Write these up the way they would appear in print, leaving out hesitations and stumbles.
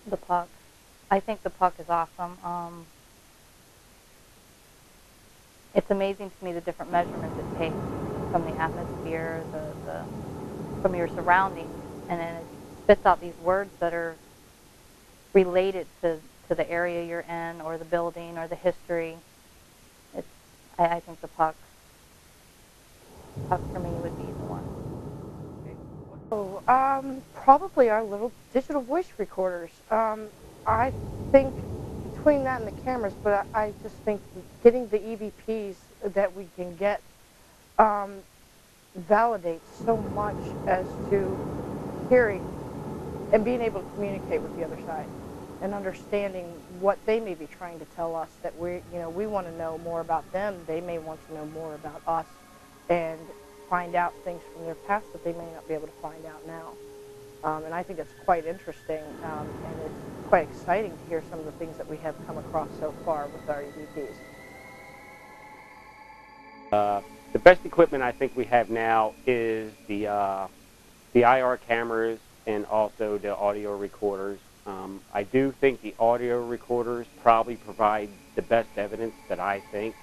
The puck. I think the puck is awesome. It's amazing to me the different measurements it takes from the atmosphere, from your surroundings, and then it spits out these words that are related to the area you're in, or the building, or the history. I think the puck for me would be the one. Oh, probably our little digital voice recorders. I think between that and the cameras, but I just think getting the EVPs that we can get validates so much as to hearing and being able to communicate with the other side and understanding what they may be trying to tell us, that we want to know more about them. They may want to know more about us and find out things from their past that they may not be able to find out now. And I think it's quite interesting, and it's quite exciting to hear some of the things that we have come across so far with our EVPs. The best equipment I think we have now is the IR cameras and also the audio recorders. I do think the audio recorders probably provide the best evidence that I think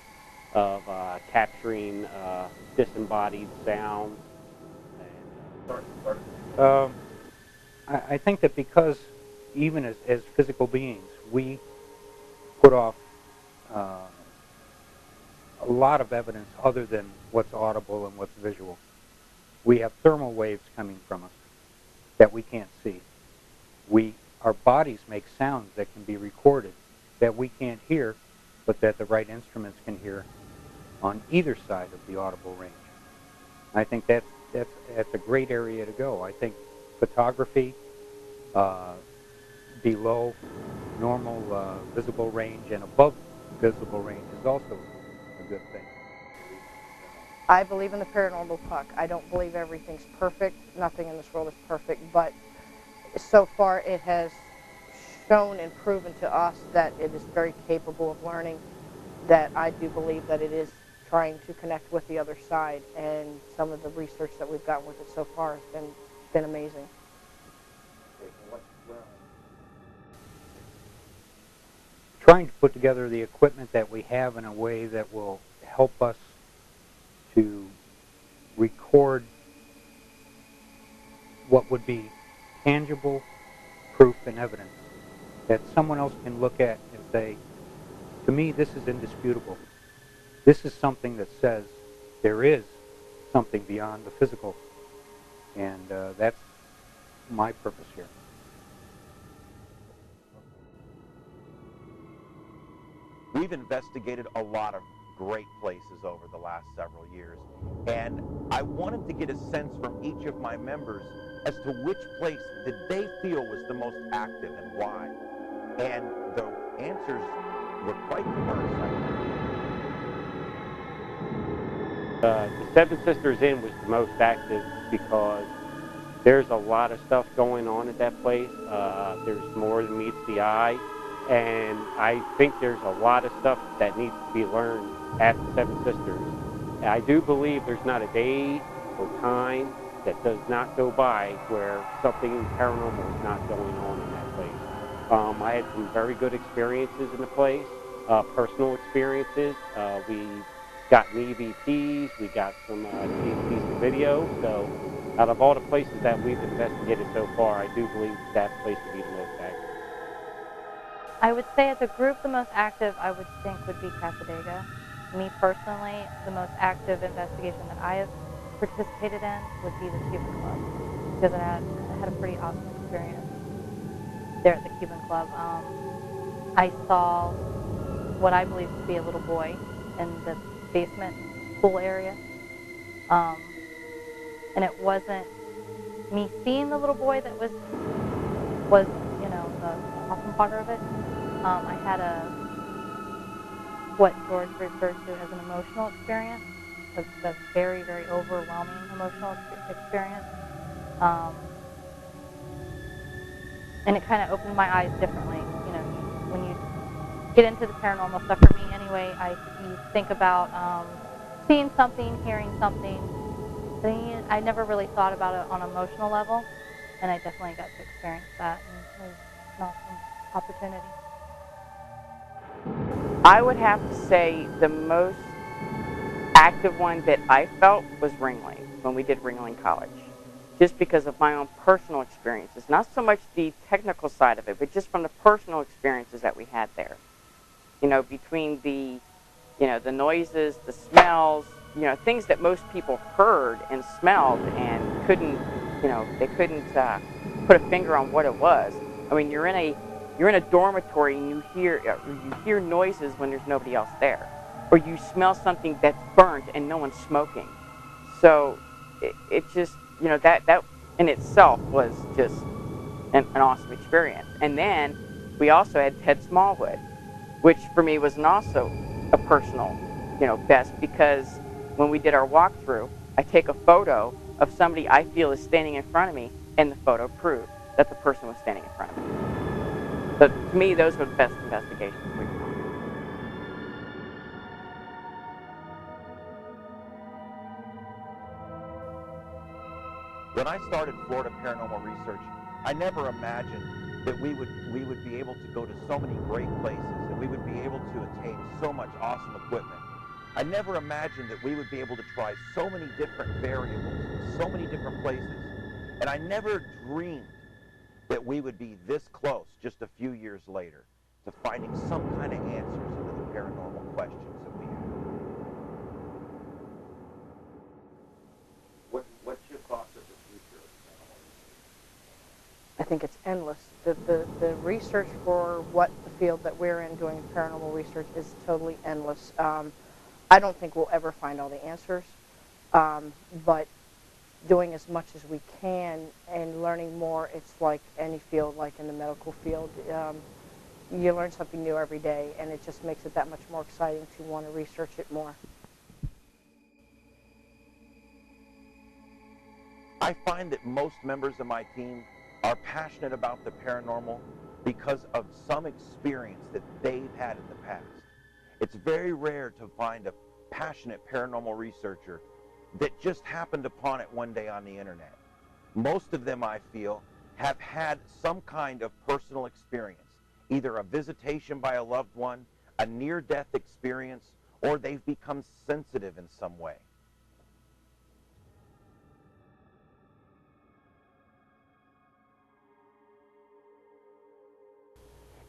of capturing disembodied sound. I think that because even as physical beings, we put off a lot of evidence other than what's audible and what's visual. We have thermal waves coming from us that we can't see. Our bodies make sounds that can be recorded that we can't hear, but that the right instruments can hear on either side of the audible range. I think that's a great area to go. I think photography below normal visible range and above visible range is also a good thing. I believe in the paranormal puck. I don't believe everything's perfect. Nothing in this world is perfect, but so far it has shown and proven to us that it is very capable of learning, that I do believe that it is trying to connect with the other side, and some of the research that we've gotten with it so far has been amazing. Trying to put together the equipment that we have in a way that will help us to record what would be tangible proof and evidence that someone else can look at and say, to me, this is indisputable. This is something that says there is something beyond the physical, and that's my purpose here. We've investigated a lot of great places over the last several years, and I wanted to get a sense from each of my members as to which place did they feel was the most active and why. And the answers were quite diverse, I think. The Seven Sisters Inn was the most active because there's a lot of stuff going on at that place. There's more than meets the eye. And I think there's a lot of stuff that needs to be learned at the Seven Sisters. And I do believe there's not a day or time that does not go by where something paranormal is not going on in that place. I had some very good experiences in the place, personal experiences. We got EVPs, we got some decent video. So out of all the places that we've investigated so far, I do believe that place would be the most active. I would say as a group, the most active I would think would be Casadega. Me personally, the most active investigation that I have participated in would be the Cuban Club, because I had a pretty awesome experience there at the Cuban Club. I saw what I believe to be a little boy in the basement pool area, and it wasn't me seeing the little boy that was the awesome part of it. I had what George refers to as an emotional experience. That's very, very overwhelming emotional experience. And it kind of opened my eyes differently. You know, when you get into the paranormal stuff, for me anyway, you think about seeing something, hearing something. I never really thought about it on an emotional level, and I definitely got to experience that. And it was an awesome opportunity. I would have to say the most active one that I felt was Ringling, when we did Ringling College. Just because of my own personal experiences. Not so much the technical side of it, but just from the personal experiences that we had there. You know, between the, you know, the noises, the smells, you know, things that most people heard and smelled and couldn't, you know, they couldn't put a finger on what it was. I mean, you're in a dormitory and you hear noises when there's nobody else there, or you smell something that's burnt and no one's smoking. So it just, you know, that in itself was just an awesome experience. And then we also had Ted Smallwood, which for me was also a personal, you know, best, because when we did our walkthrough, I take a photo of somebody I feel is standing in front of me, and the photo proved that the person was standing in front of me. So to me, those were the best investigations we could find. When I started Florida Paranormal Research, I never imagined that we would be able to go to so many great places, and we would be able to attain so much awesome equipment. I never imagined that we would be able to try so many different variables in so many different places. And I never dreamed that we would be this close just a few years later to finding some kind of answers to the paranormal questions that we have. What's your thoughts of the future of paranormal? I think it's endless. The research for what the field that we're in doing paranormal research is totally endless. I don't think we'll ever find all the answers, but doing as much as we can and learning more, it's like any field, like in the medical field. You learn something new every day, and it just makes it that much more exciting to want to research it more. I find that most members of my team are passionate about the paranormal because of some experience that they've had in the past. It's very rare to find a passionate paranormal researcher that just happened upon it one day on the internet. Most of them, I feel, have had some kind of personal experience, either a visitation by a loved one, a near-death experience, or they've become sensitive in some way.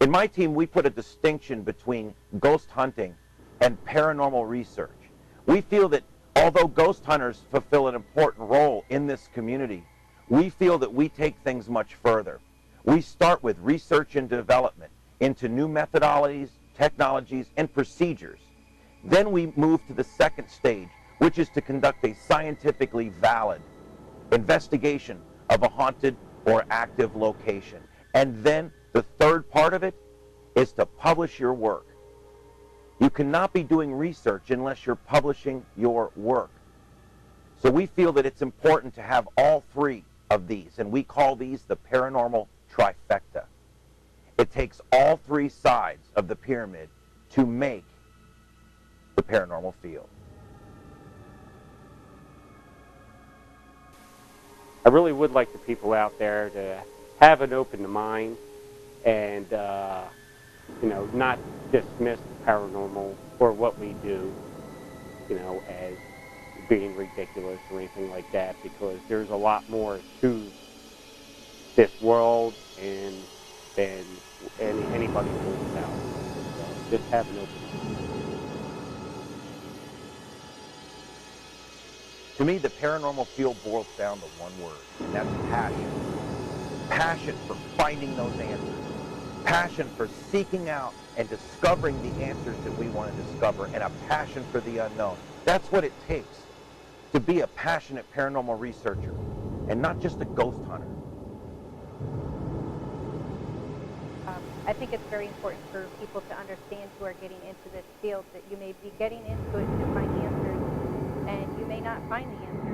In my team, we put a distinction between ghost hunting and paranormal research. We feel that although ghost hunters fulfill an important role in this community, we feel that we take things much further. We start with research and development into new methodologies, technologies, and procedures. Then we move to the second stage, which is to conduct a scientifically valid investigation of a haunted or active location. And then the third part of it is to publish your work. You cannot be doing research unless you're publishing your work. So we feel that it's important to have all three of these, and we call these the paranormal trifecta. It takes all three sides of the pyramid to make the paranormal field. I really would like the people out there to have an open mind and, you know, not dismiss the paranormal or what we do, you know, as being ridiculous or anything like that, because there's a lot more to this world and than anybody knows about. So just have an open mind. To me, the paranormal field boils down to one word, and that's passion. Passion for finding those answers. Passion for seeking out and discovering the answers that we want to discover, and a passion for the unknown. That's what it takes to be a passionate paranormal researcher, and not just a ghost hunter. I think it's very important for people to understand who are getting into this field that you may be getting into it to find answers, and you may not find the answers.